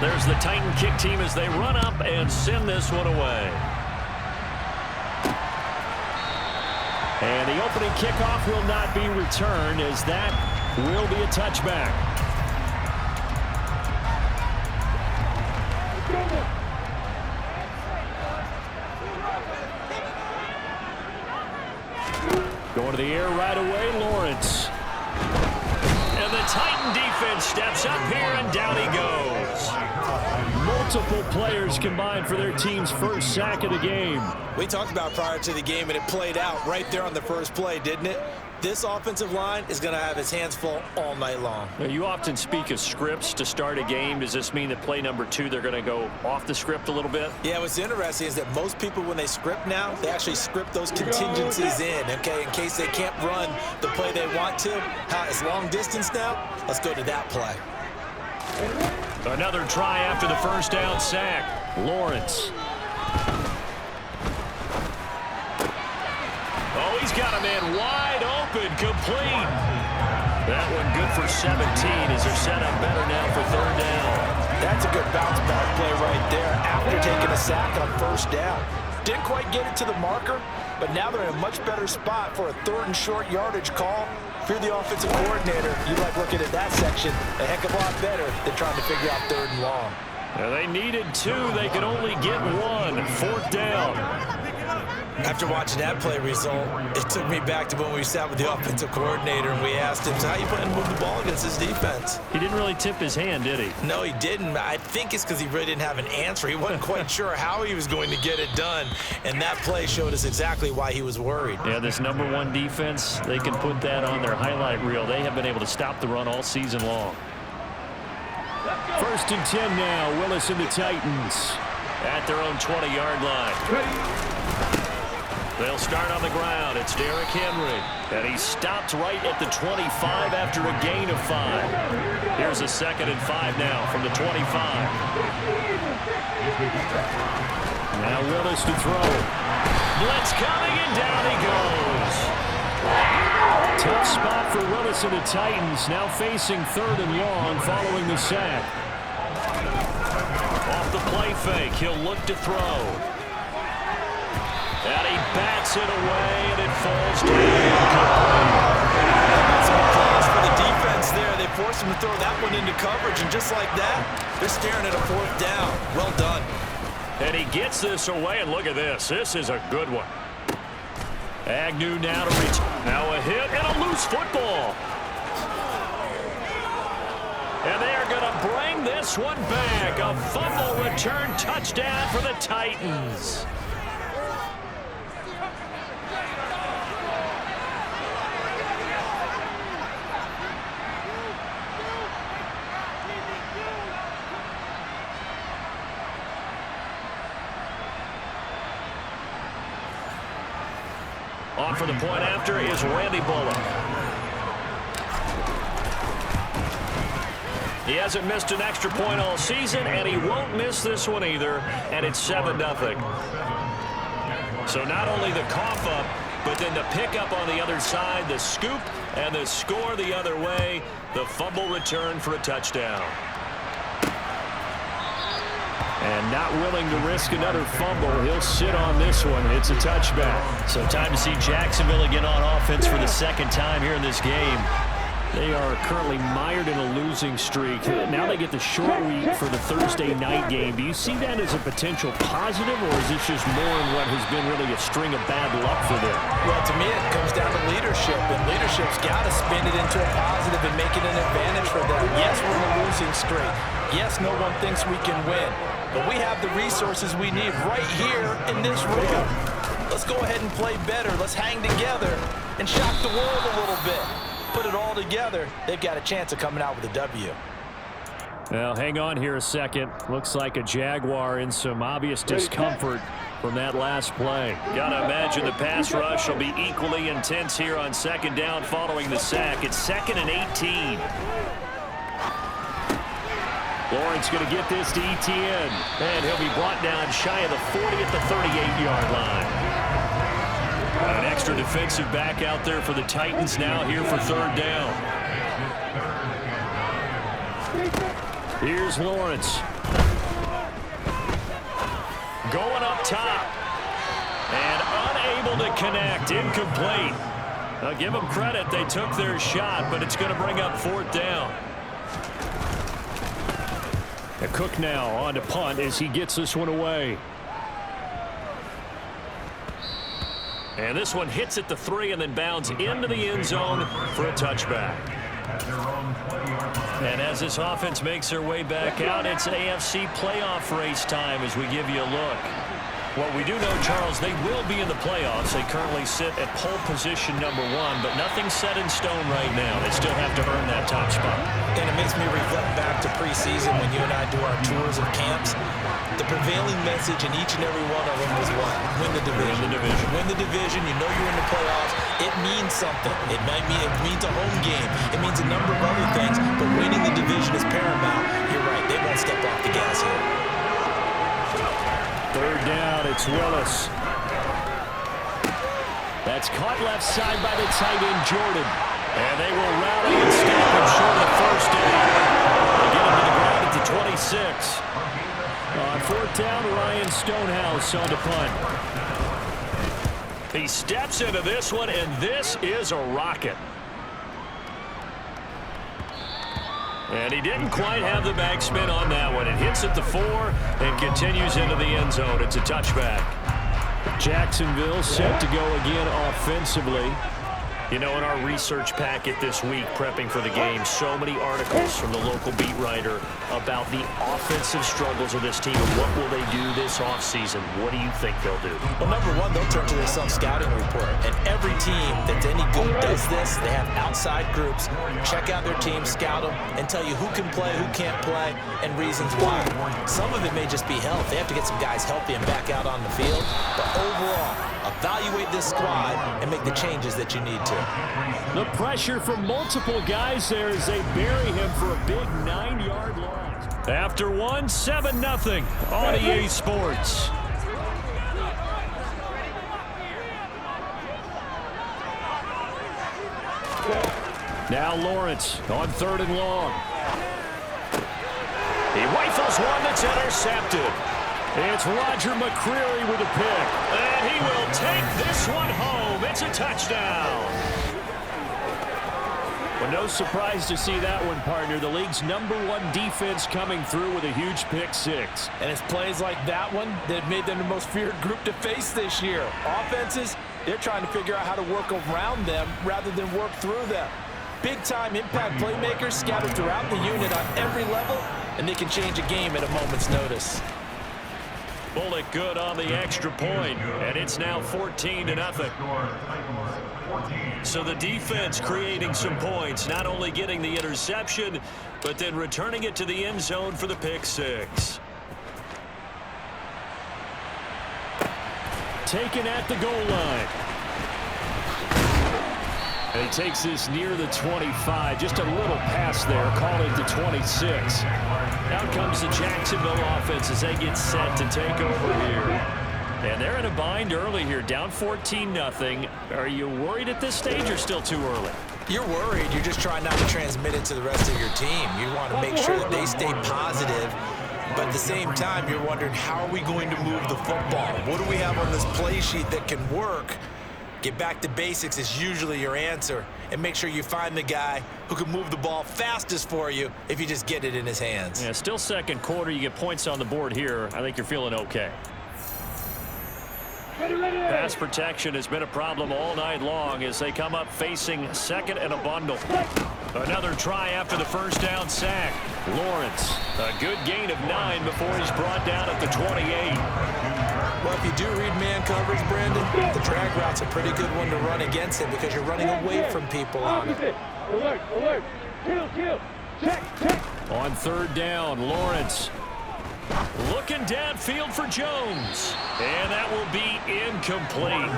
There's the Titan kick team as they run up and send this one away. And the opening kickoff will not be returned, as that will be a touchback. Going to the air right away, Lawrence. And the Titan defense steps up here, and down he goes. Multiple players combined for their team's first sack of the game. We talked about prior to the game, and it played out right there on the first play, didn't it? This offensive line is going to have its hands full all night long. Now, you often speak of scripts to start a game. Does this mean that play number 2, they're going to go off the script a little bit? Yeah, what's interesting is that most people, when they script now, they actually script those contingencies in, okay, in case they can't run the play they want to. It's long distance now. Let's go to that play. Another try after the first down sack. Lawrence. Oh, he's got a man wide open, complete. That one good for 17 as they're set up better now for third down. That's a good bounce back play right there after taking a sack on first down. Didn't quite get it to the marker, but now they're in a much better spot for a 3rd and short yardage call. If you're the offensive coordinator, you like looking at that section a heck of a lot better than trying to figure out 3rd and long. Now they needed 2. They could only get 1. 4th down. After watching that play result, it took me back to when we sat with the offensive coordinator and we asked him, so how you plan to move the ball against this defense? He didn't really tip his hand, did he? No, he didn't. I think it's because he really didn't have an answer. He wasn't quite sure how he was going to get it done, and that play showed us exactly why he was worried. Yeah, this number 1 defense, they can put that on their highlight reel. They have been able to stop the run all season long. 1st and 10 now. Willis and the Titans at their own 20-yard line. They'll start on the ground. It's Derrick Henry. And he stopped right at the 25 after a gain of 5. Here's a 2nd and 5 now from the 25. Now Willis to throw. Blitz coming, and down he goes. Tough spot for Willis and the Titans, now facing 3rd and long following the sack. Off the play fake, he'll look to throw. And he bats it away, and it falls down. Some applause for the defense there. They forced him to throw that one into coverage, and just like that, they're staring at a 4th down. Well done. And he gets this away, and look at this. This is a good one. Agnew now to reach. Now a hit and a loose football. And they are going to bring this one back. A fumble return touchdown for the Titans. On for the point after is Randy Bullock. He hasn't missed an extra point all season, and he won't miss this one either, and it's 7-0. So not only the cough up, but then the pickup on the other side, the scoop, and the score the other way, the fumble return for a touchdown. And not willing to risk another fumble. He'll sit on this one. It's a touchback. So time to see Jacksonville again on offense for the 2nd time here in this game. They are currently mired in a losing streak. Now they get the short week for the Thursday night game. Do you see that as a potential positive, or is this just more in what has been really a string of bad luck for them? Well, to me, it comes down to leadership, and leadership's got to spin it into a positive and make it an advantage for them. Yes, we're in a losing streak. Yes, no one thinks we can win, but we have the resources we need right here in this room. Let's go ahead and play better. Let's hang together and shock the world a little bit. Put it all together, they've got a chance of coming out with a W. Well, hang on here a second. Looks like a Jaguar in some obvious discomfort from that last play. Gotta imagine the pass rush will be equally intense here on 2nd down following the sack. It's 2nd and 18. Lawrence going to get this to Etienne, and he'll be brought down shy of the 40 at the 38-yard line. An extra defensive back out there for the Titans now here for 3rd down. Here's Lawrence. Going up top. And unable to connect. Incomplete. I'll give them credit. They took their shot, but it's going to bring up 4th down. Cook now on to punt as he gets this one away. And this one hits at the 3 and then bounds into the end zone for a touchback. And as this offense makes their way back out, it's AFC playoff race time as we give you a look. What we do know, Charles, they will be in the playoffs. They currently sit at pole position #1, but nothing's set in stone right now. They still have to earn that top spot. And it makes me reflect back to preseason when you and I do our tours of camps. The prevailing message in each and every one of them was what? Win the division. Win the division. Win the division. You know you're in the playoffs. It means something. It means a home game. It means a number of other things, but winning the division is paramount. You're right. They won't step off the gas here. 3rd down, it's Willis. That's caught left side by the tight end, Jordan. And they will rally and stop him short of 1st down. They get him to the ground at the 26. On 4th down, Ryan Stonehouse on to punt. He steps into this one, and this is a rocket. And he didn't quite have the backspin on that one. It hits at the 4 and continues into the end zone. It's a touchback. Jacksonville set to go again offensively. You know, in our research packet this week, prepping for the game, so many articles from the local beat writer about the offensive struggles of this team and what will they do this offseason. What do you think they'll do? Well, #1, they'll turn to their self-scouting report. And every team that's any good does this. They have outside groups, check out their team, scout them, and tell you who can play, who can't play, and reasons why. Some of it may just be health. They have to get some guys healthy and back out on the field. But overall, evaluate this squad and make the changes that you need to. The pressure from multiple guys there as they bury him for a big 9-yard loss. After 1, 7-0 on EA Sports. Now Lawrence on 3rd and long. He rifles one that's intercepted. It's Roger McCreary with a pick. And he will take this one home. It's a touchdown. Well, no surprise to see that one, partner. The league's #1 defense coming through with a huge pick 6. And it's plays like that one that have made them the most feared group to face this year. Offenses, they're trying to figure out how to work around them rather than work through them. Big-time impact playmakers scattered throughout the unit on every level, and they can change a game at a moment's notice. Bullock good on the extra point, and it's now 14-0. So the defense creating some points, not only getting the interception, but then returning it to the end zone for the pick 6. Taken at the goal line. And he takes this near the 25. Just a little pass there. Call it the 26. Out comes the Jacksonville offense as they get set to take over here. And they're in a bind early here, down 14-0. Are you worried at this stage or still too early? You're worried. You're just trying not to transmit it to the rest of your team. You want to make sure that they stay positive. But at the same time, you're wondering, how are we going to move the football? What do we have on this play sheet that can work? Get back to basics is usually your answer. And make sure you find the guy who can move the ball fastest for you if you just get it in his hands. Yeah, still second quarter. You get points on the board here. I think you're feeling okay. Pass protection has been a problem all night long as they come up facing 2nd and a bundle. Another try after the first down sack. Lawrence, a good gain of 9 before he's brought down at the 28. Well, if you do read man coverage, Brandon, the drag route's a pretty good one to run against it because you're running away from people on it. Alert, alert, kill, check. On 3rd down, Lawrence looking downfield for Jones. And that will be incomplete.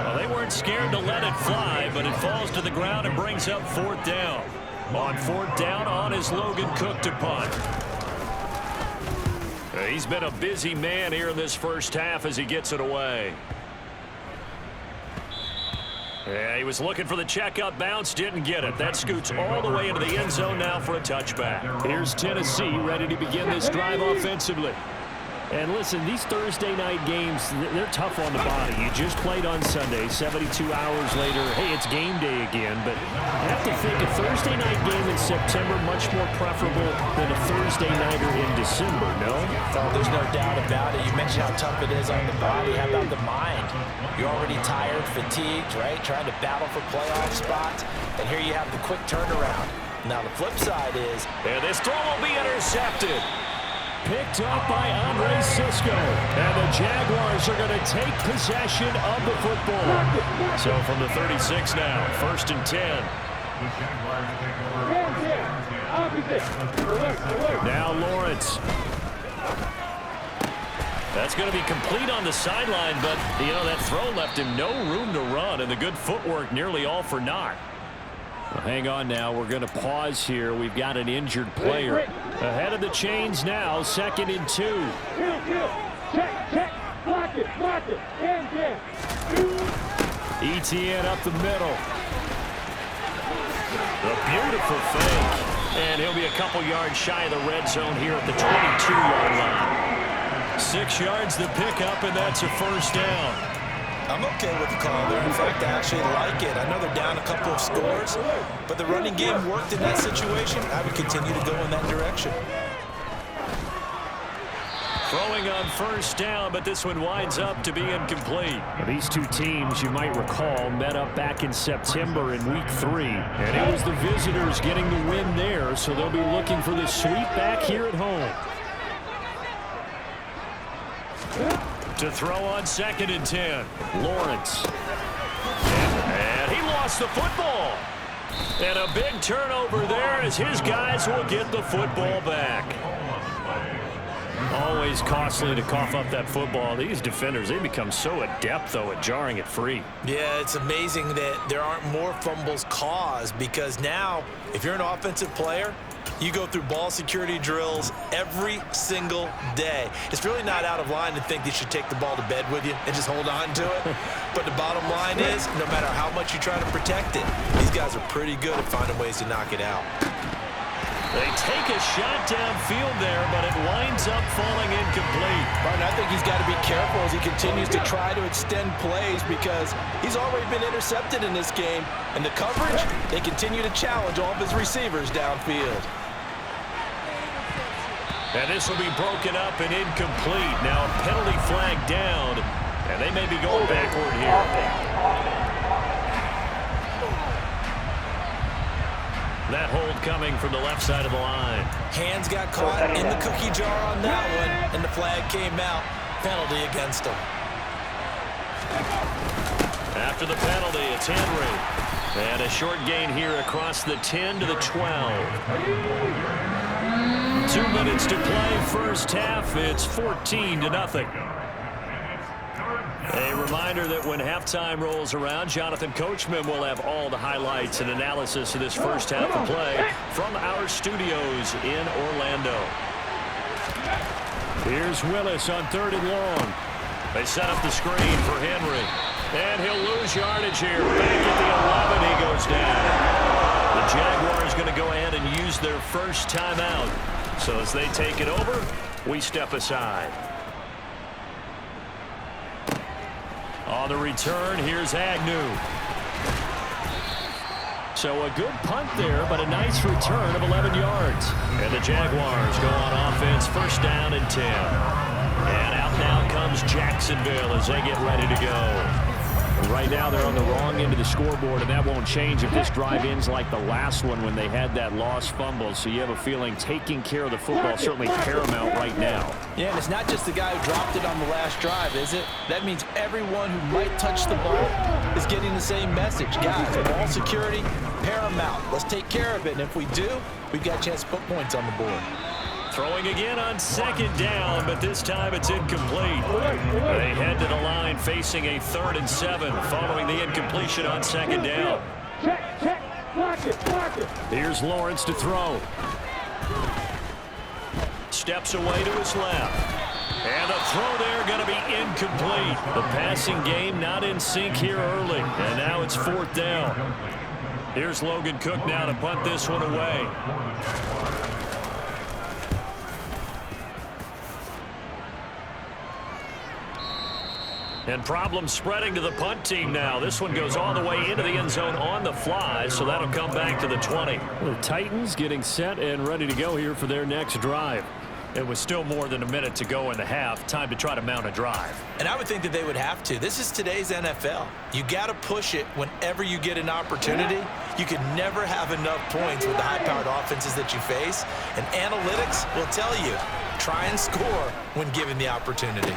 Well, they weren't scared to let it fly, but it falls to the ground and brings up 4th down. On 4th down, on is Logan Cook to punt. He's been a busy man here in this first half as he gets it away. Yeah, he was looking for the checkup bounce, didn't get it. That scoots all the way into the end zone now for a touchback. Here's Tennessee ready to begin this drive offensively. And listen, these Thursday night games, they're tough on the body. You just played on Sunday, 72 hours later. Hey, it's game day again. But I have to think a Thursday night game in September much more preferable than a Thursday nighter in December, no? Oh, there's no doubt about it. You mentioned how tough it is on the body. How about the mind? You're already tired, fatigued, right? Trying to battle for playoff spots. And here you have the quick turnaround. Now the flip side is... And this throw will be intercepted. Picked up by Andre Sisco. And the Jaguars are going to take possession of the football. So from the 36 now, 1st and 10. Now Lawrence. That's going to be complete on the sideline, but, you know, that throw left him no room to run, and the good footwork nearly all for naught. Well, hang on now. We're going to pause here. We've got an injured player. Ahead of the chains now, 2nd and 2. Check. Block it. ETN up the middle. A beautiful fake. And he'll be a couple yards shy of the red zone here at the 22-yard line. 6 yards the pickup, and that's a 1st down. I'm okay with the call there. In fact, I actually like it. I know they're down a couple of scores, but the running game worked in that situation. I would continue to go in that direction. Throwing on 1st down, but this one winds up to be incomplete. These two teams, you might recall, met up back in September in Week 3. And it was the visitors getting the win there, so they'll be looking for the sweep back here at home. To throw on 2nd and 10. Lawrence. And he lost the football. And a big turnover there as his guys will get the football back. Always costly to cough up that football. These defenders, they become so adept, though, at jarring it free. Yeah, it's amazing that there aren't more fumbles caused, because now, if you're an offensive player, you go through ball security drills every single day. It's really not out of line to think you should take the ball to bed with you and just hold on to it. But the bottom line is, no matter how much you try to protect it, these guys are pretty good at finding ways to knock it out. They take a shot downfield there, but it winds up falling incomplete. Martin, I think he's got to be careful as he continues to try to extend plays, because he's already been intercepted in this game. And the coverage, they continue to challenge all of his receivers downfield. And this will be broken up and incomplete. Now a penalty flag down, and they may be going backward here. That hold coming from the left side of the line. Hands got caught in the cookie jar on that one, and the flag came out. Penalty against him. After the penalty, it's Henry. And a short gain here across the 10 to the 12. 2 minutes to play, 1st half. It's 14-0. A reminder that when halftime rolls around, Jonathan Coachman will have all the highlights and analysis of this 1st half of play from our studios in Orlando. Here's Willis on 3rd and long. They set up the screen for Henry. And he'll lose yardage here. Back at the 11, he goes down. The Jaguars going to go ahead and use their first timeout. So as they take it over, we step aside. On the return, here's Agnew. So a good punt there, but a nice return of 11 yards. And the Jaguars go on offense, 1st down and 10. And out now comes Jacksonville as they get ready to go. Right now they're on the wrong end of the scoreboard, and that won't change if this drive ends like the last one when they had that lost fumble. So you have a feeling taking care of the football certainly paramount right now. Yeah, and it's not just the guy who dropped it on the last drive, is it? That means everyone who might touch the ball is getting the same message. Guys, ball security, paramount. Let's take care of it, and if we do, we've got a chance to put points on the board. Throwing again on 2nd down, but this time it's incomplete. They head to the line facing a 3rd and 7 following the incompletion on 2nd down. Check. Block it. Here's Lawrence to throw. Steps away to his left. And the throw there going to be incomplete. The passing game not in sync here early. And now it's 4th down. Here's Logan Cook now to punt this one away. And problems spreading to the punt team now. This one goes all the way into the end zone on the fly, so that'll come back to the 20. The Titans getting set and ready to go here for their next drive. It was still more than a minute to go in the half. Time to try to mount a drive. And I would think that they would have to. This is today's NFL. You got to push it whenever you get an opportunity. You can never have enough points with the high-powered offenses that you face. And analytics will tell you, try and score when given the opportunity.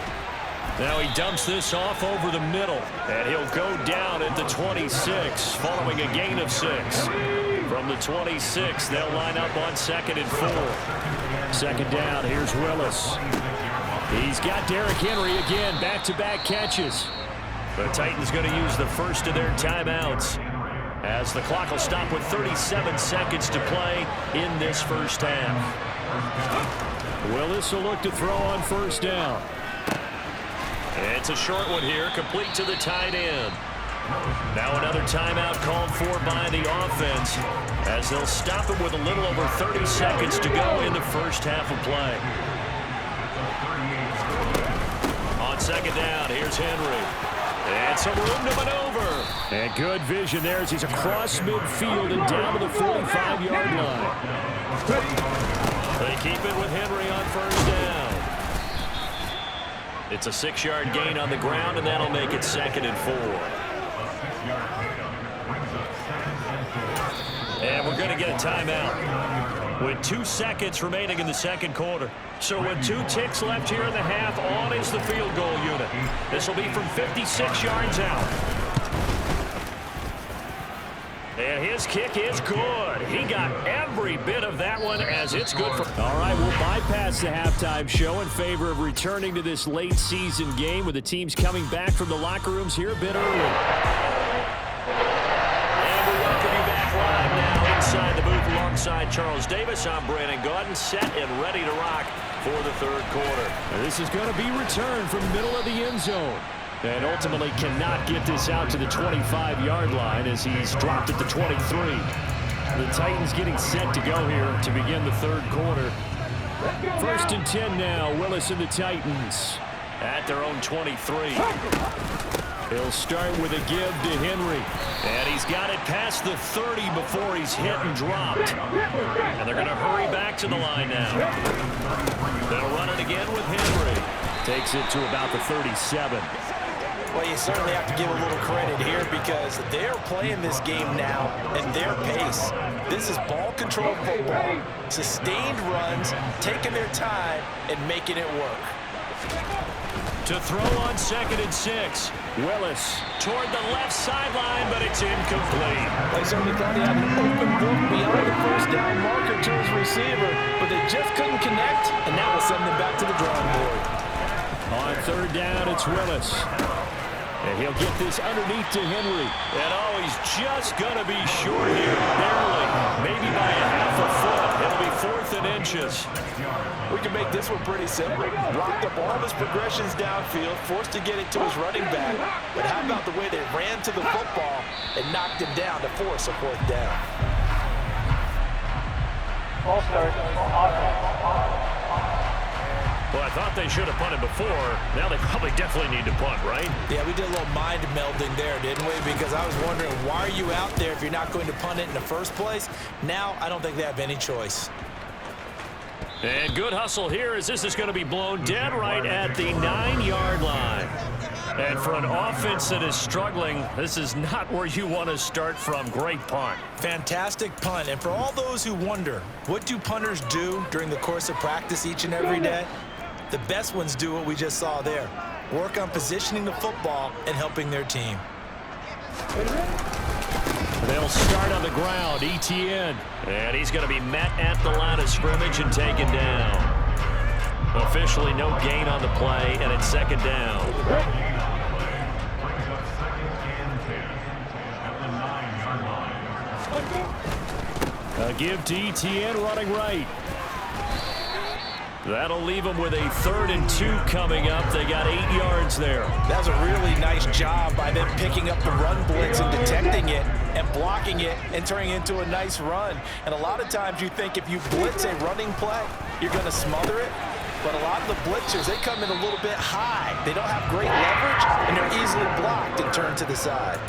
Now he dumps this off over the middle, and he'll go down at the 26 following a gain of 6. From the 26, they'll line up on 2nd and 4. 2nd down, here's Willis. He's got Derrick Henry again, back-to-back catches. The Titans going to use the first of their timeouts as the clock will stop with 37 seconds to play in this first half. Willis will look to throw on 1st down. It's a short one here, complete to the tight end. Now another timeout called for by the offense as they'll stop it with a little over 30 seconds to go in the first half of play. On 2nd down, here's Henry. And some room to maneuver. And good vision there as he's across midfield and down to the 45-yard line. They keep it with Henry on 1st down. It's a 6-yard gain on the ground, and that'll make it 2nd and 4. And we're going to get a timeout with 2 seconds remaining in the 2nd quarter. So with 2 ticks left here in the half, on is the field goal unit. This will be from 56 yards out. And his kick is good. He got every bit of that one as it's good for... All right, we'll bypass the halftime show in favor of returning to this late season game with the teams coming back from the locker rooms here a bit early. And we welcome you back live now inside the booth alongside Charles Davis. I'm Brandon Gaudin, set and ready to rock for the 3rd quarter. And this is going to be returned from the middle of the end zone. And ultimately cannot get this out to the 25-yard line as he's dropped at the 23. The Titans getting set to go here to begin the 3rd quarter. 1st and 10 now, Willis and the Titans at their own 23. He'll start with a give to Henry. And he's got it past the 30 before he's hit and dropped. And they're going to hurry back to the line now. They'll run it again with Henry. Takes it to about the 37. Well, you certainly have to give a little credit here because they're playing this game now at their pace. This is ball control football, sustained runs, taking their time and making it work. To throw on 2nd and 6. Willis toward the left sideline, but it's incomplete. They certainly thought he had an open book beyond the 1st down marker to his receiver, but they just couldn't connect, and now we'll send them back to the drawing board. On 3rd down, it's Willis. And he'll get this underneath to Henry. And oh, he's just going to be short here, barely. Maybe by a half a foot. It'll be 4th and inches. We can make this one pretty simple. Blocked up all of his progressions downfield, forced to get it to his running back. But how about the way they ran to the football and knocked him down to force a 4th down? Ball start. Well, I thought they should have punted before. Now they probably definitely need to punt, right? Yeah, we did a little mind melding there, didn't we? Because I was wondering, why are you out there if you're not going to punt it in the first place? Now, I don't think they have any choice. And good hustle here as this is going to be blown dead right at the 9-yard line. And for an offense that is struggling, this is not where you want to start from. Great punt. Fantastic punt. And for all those who wonder, what do punters do during the course of practice each and every day? The best ones do what we just saw there. Work on positioning the football and helping their team. They'll start on the ground, ETN. And he's going to be met at the line of scrimmage and taken down. Officially no gain on the play, and it's 2nd down. A give to ETN running right. That'll leave them with a 3rd and 2 coming up. They got 8 yards there. That was a really nice job by them picking up the run blitz and detecting it and blocking it and turning it into a nice run. And a lot of times you think if you blitz a running play, you're going to smother it. But a lot of the blitzers, they come in a little bit high. They don't have great leverage, and they're easily blocked and turned to the side.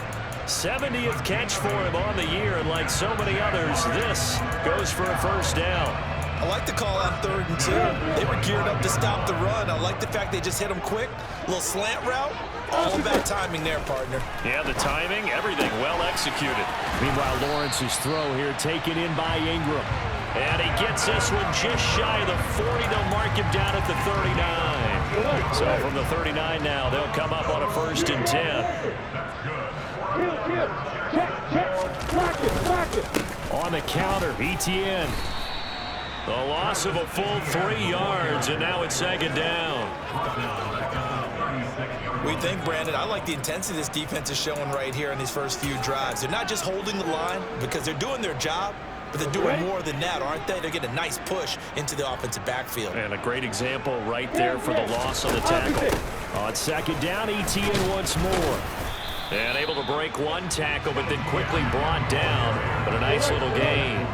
70th catch for him on the year, and like so many others, this goes for a first down. I like the call on 3rd and 2. They were geared up to stop the run. I like the fact they just hit them quick. A little slant route. All about timing there, partner. Yeah, the timing, everything well executed. Meanwhile, Lawrence's throw here taken in by Ingram. And he gets this one just shy of the 40. They'll mark him down at the 39. So from the 39 now, they'll come up on a 1st and 10. On the counter, ETN. The loss of a full 3 yards, and now it's 2nd down. We think, Brandon, I like the intensity this defense is showing right here in these first few drives. They're not just holding the line because they're doing their job, but they're doing more than that, aren't they? They're getting a nice push into the offensive backfield. And a great example right there for the loss on the tackle. On 2nd down, ETN once more. And able to break one tackle, but then quickly brought down. But a nice little gain.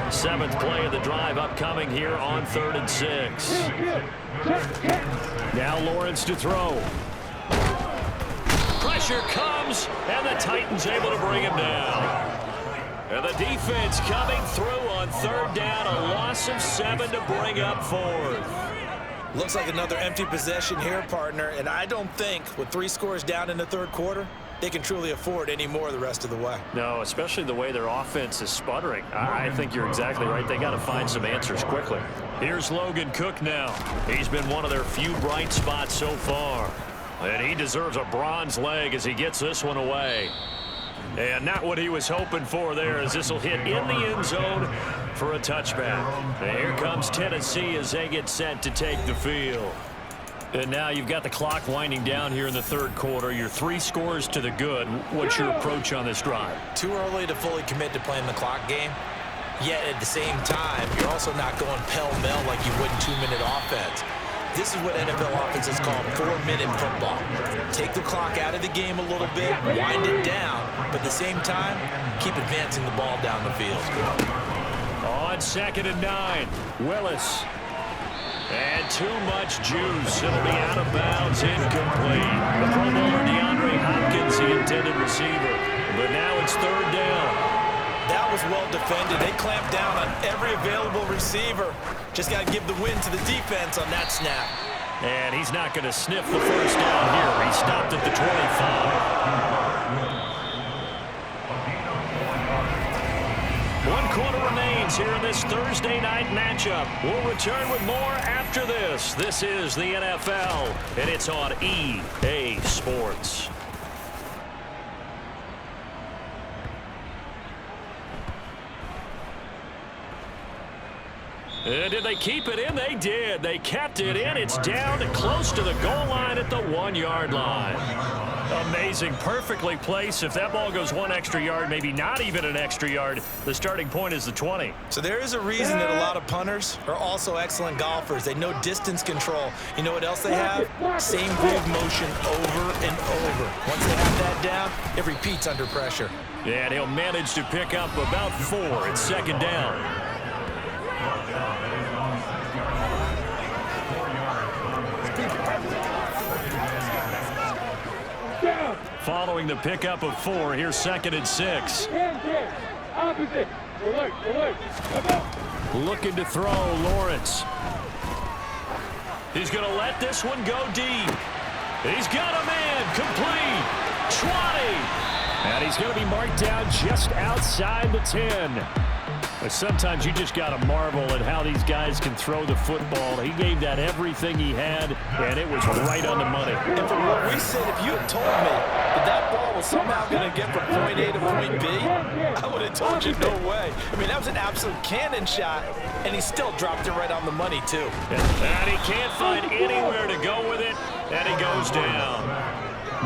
7th play of the drive upcoming here on 3rd and 6. Now Lawrence to throw. Pressure comes, and the Titans able to bring him down. And the defense coming through on 3rd down. A loss of 7 to bring up 4th. Looks like another empty possession here, partner. And I don't think, with 3 scores down in the 3rd quarter, they can truly afford any more the rest of the way. No, especially the way their offense is sputtering. I think you're exactly right. They got to find some answers quickly. Here's Logan Cook now. He's been one of their few bright spots so far. And he deserves a bronze leg as he gets this one away. And not what he was hoping for there, as this will hit in the end zone for a touchback. And here comes Tennessee as they get set to take the field. And now you've got the clock winding down here in the 3rd quarter. You're 3 scores to the good. What's your approach on this drive? Too early to fully commit to playing the clock game. Yet at the same time, you're also not going pell-mell like you would in 2-minute offense. This is what NFL offenses call 4-minute football. Take the clock out of the game a little bit, wind it down, but at the same time, keep advancing the ball down the field. On 2nd and 9, Willis. And too much juice. It'll be out of bounds, incomplete. The Pro Bowler DeAndre Hopkins, the intended receiver. But now it's 3rd down. That was well defended. They clamped down on every available receiver. Just got to give the win to the defense on that snap. And he's not going to sniff the first down here. He stopped at the 25. 1 quarter remains here in this Thursday night matchup. We'll return with more after this. This is the NFL, and it's on EA Sports. And did they keep it in? They did. They kept it in. It's down to close to the goal line at the 1-yard line. Amazing. Perfectly placed. If that ball goes 1 extra yard, maybe not even an extra yard, the starting point is the 20. So there is a reason that a lot of punters are also excellent golfers. They know distance control. You know what else they have? Same groove motion over and over. Once they have that down, it repeats under pressure. Yeah, and he'll manage to pick up about 4. It's 2nd down. Following the pickup of 4, here's 2nd and 6. Looking to throw, Lawrence. He's going to let this one go deep. He's got a man, complete, 20. And he's going to be marked down just outside the 10. But sometimes you just got to marvel at how these guys can throw the football. He gave that everything he had, and it was right on the money. And from what we said, if you had told me that ball was somehow going to get from point A to point B, I would have told you no way. I mean, that was an absolute cannon shot, and he still dropped it right on the money, too. And he can't find anywhere to go with it, and he goes down.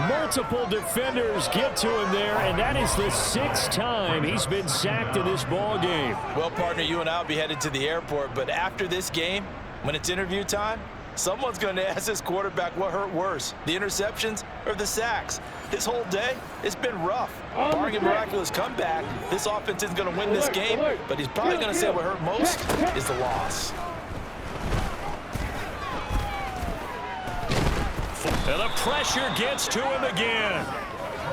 Multiple defenders get to him there, and that is the 6th time he's been sacked in this ball game. Well, partner, you and I will be headed to the airport, but after this game, When it's interview time, someone's going to ask this quarterback what hurt worse, the interceptions or the sacks. His whole day, it's been rough. Barring a miraculous comeback, this offense isn't going to win this game, but he's probably going to say what hurt most is the loss. And the pressure gets to him again.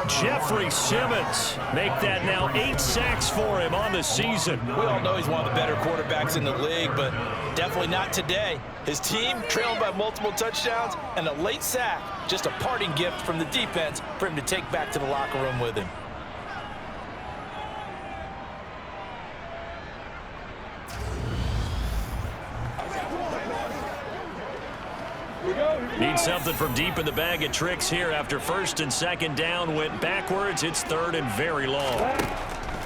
Jeffrey Simmons make that now 8 sacks for him on the season. We all know he's one of the better quarterbacks in the league, but definitely not today. His team trailing by multiple touchdowns and a late sack, just a parting gift from the defense for him to take back to the locker room with him. Need something from deep in the bag of tricks here after first and second down went backwards. It's third and very long.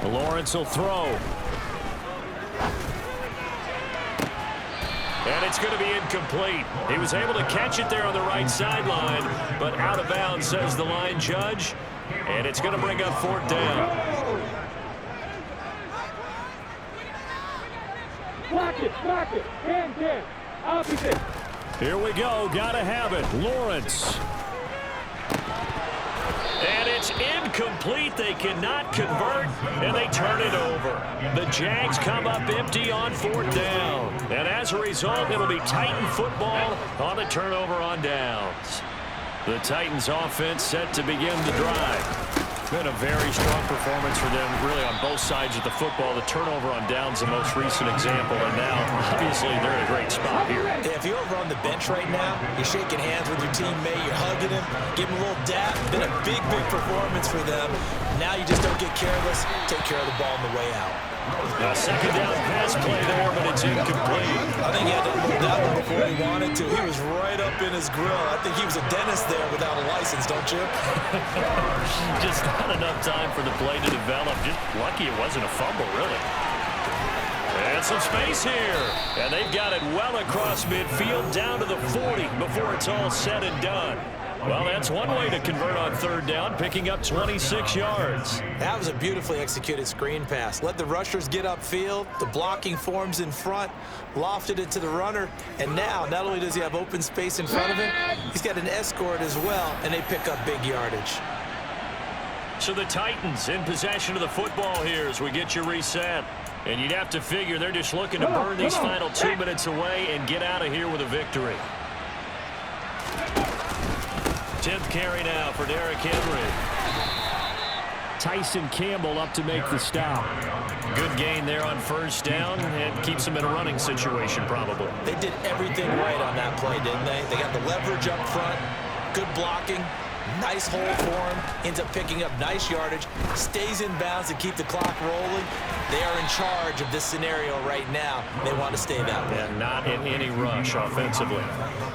Lawrence will throw. And it's going to be incomplete. He was able to catch it there on the right sideline, but out of bounds, says the line judge. And it's going to bring up fourth down. Block it, can, opposite. Here we go, gotta have it, Lawrence. And it's incomplete, they cannot convert, and they turn it over. The Jags come up empty on fourth down. And as a result, it'll be Titan football on the turnover on downs. The Titans offense set to begin the drive. Been a very strong performance for them, really, on both sides of the football. The turnover on downs, the most recent example, and now, obviously, they're in a great spot here. Yeah, if you're over on the bench right now, you're shaking hands with your teammate, you're hugging him, giving him a little dap. Been a big, big performance for them. Now you just don't get careless. Take care of the ball on the way out. A second down pass play there, but it's incomplete. I think he had to move that one before he wanted to. He was right up in his grill. I think he was a dentist there without a license, don't you? Just not enough time for the play to develop. Just lucky it wasn't a fumble, really. And some space here. And they've got it well across midfield down to the 40 before it's all said and done. Well, that's one way to convert on third down, picking up 26 yards. That was a beautifully executed screen pass. Let the rushers get upfield. The blocking forms in front, lofted it to the runner, and now not only does he have open space in front of him, he's got an escort as well, and they pick up big yardage. So the Titans in possession of the football here as we get you reset. And you'd have to figure they're just looking to burn these final 2 minutes away and get out of here with a victory. 10th carry now for Derrick Henry. Tyson Campbell up to make the stop. Good gain there on first down and keeps him in a running situation probably. They did everything right on that play, didn't they? They got the leverage up front, good blocking, nice hole for him, ends up picking up nice yardage, stays in bounds to keep the clock rolling. They are in charge of this scenario right now. They want to stay that way. And not in any rush offensively.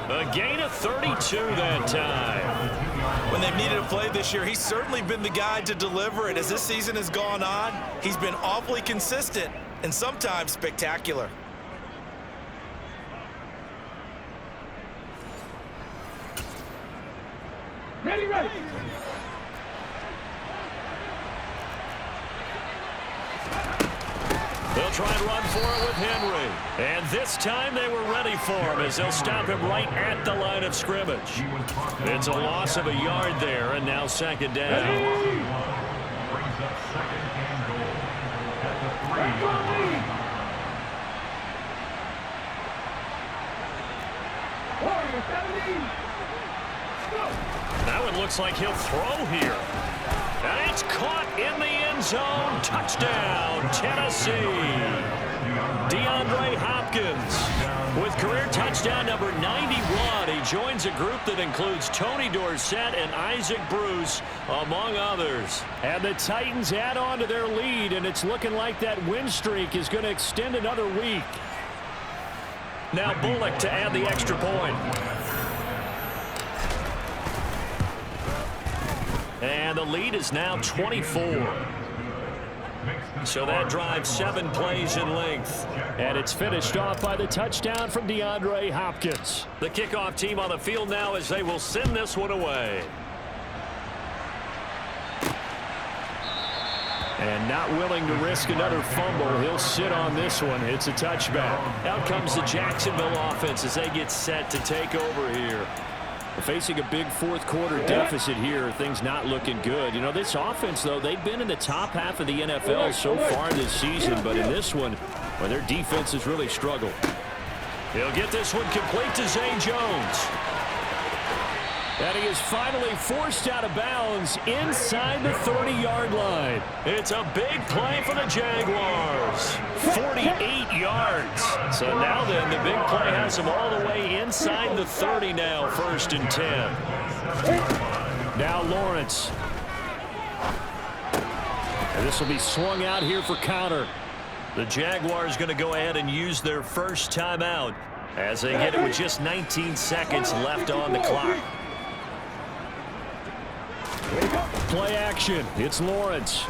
A gain of 32 that time. When they've needed a play this year, he's certainly been the guy to deliver it. As this season has gone on, he's been awfully consistent and sometimes spectacular. Ready. They'll try and run for it with Henry. And this time they were ready for him as they'll stop him right at the line of scrimmage. It's a loss of a yard there, and now second down. Now it looks like he'll throw here. And it's caught in the end zone. Touchdown, Tennessee. DeAndre Hopkins with career touchdown number 91. He joins a group that includes Tony Dorsett and Isaac Bruce, among others. And the Titans add on to their lead, and it's looking like that win streak is going to extend another week. Now Bullock to add the extra point. And the lead is now 24. So that drives 7 plays in length. And it's finished off by the touchdown from DeAndre Hopkins. The kickoff team on the field now as they will send this one away. And not willing to risk another fumble. He'll sit on this one. It's a touchback. Out comes the Jacksonville offense as they get set to take over here. Facing a big fourth quarter deficit here. Things not looking good. You know, this offense, though, they've been in the top half of the NFL so far this season. But in this one, well, their defense has really struggled. He'll get this one complete to Zay Jones. And he is finally forced out of bounds inside the 30-yard line. It's a big play for the Jaguars. 48 yards. So now then, the big play has them all the way inside the 30 now, 1st and 10. Now Lawrence. And this will be swung out here for counter. The Jaguars going to go ahead and use their first timeout as they get it with just 19 seconds left on the clock. Play action. It's Lawrence.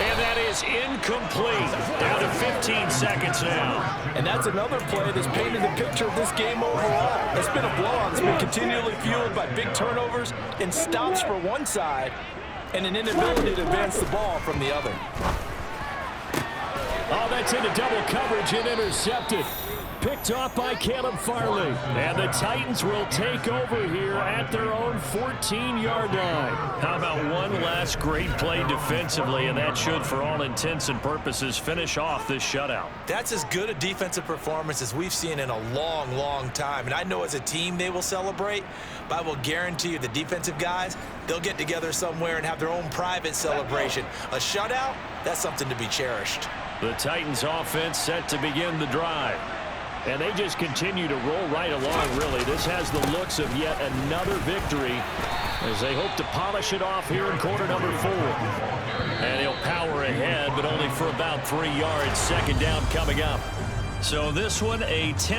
And that is incomplete. Down to 15 seconds now. And that's another play that's painted the picture of this game overall. It's been a blowout. It's been continually fueled by big turnovers and stops for one side and an inability to advance the ball from the other. Oh, that's into double coverage and intercepted. Picked off by Caleb Farley. And the Titans will take over here at their own 14-yard line. How about one last great play defensively, and that should, for all intents and purposes, finish off this shutout. That's as good a defensive performance as we've seen in a long, long time. And I know as a team they will celebrate, but I will guarantee you the defensive guys, they'll get together somewhere and have their own private celebration. A shutout, that's something to be cherished. The Titans offense set to begin the drive. And they just continue to roll right along, really. This has the looks of yet another victory as they hope to polish it off here in quarter number 4. And he'll power ahead, but only for about 3 yards. 2nd down coming up. So this one, a 10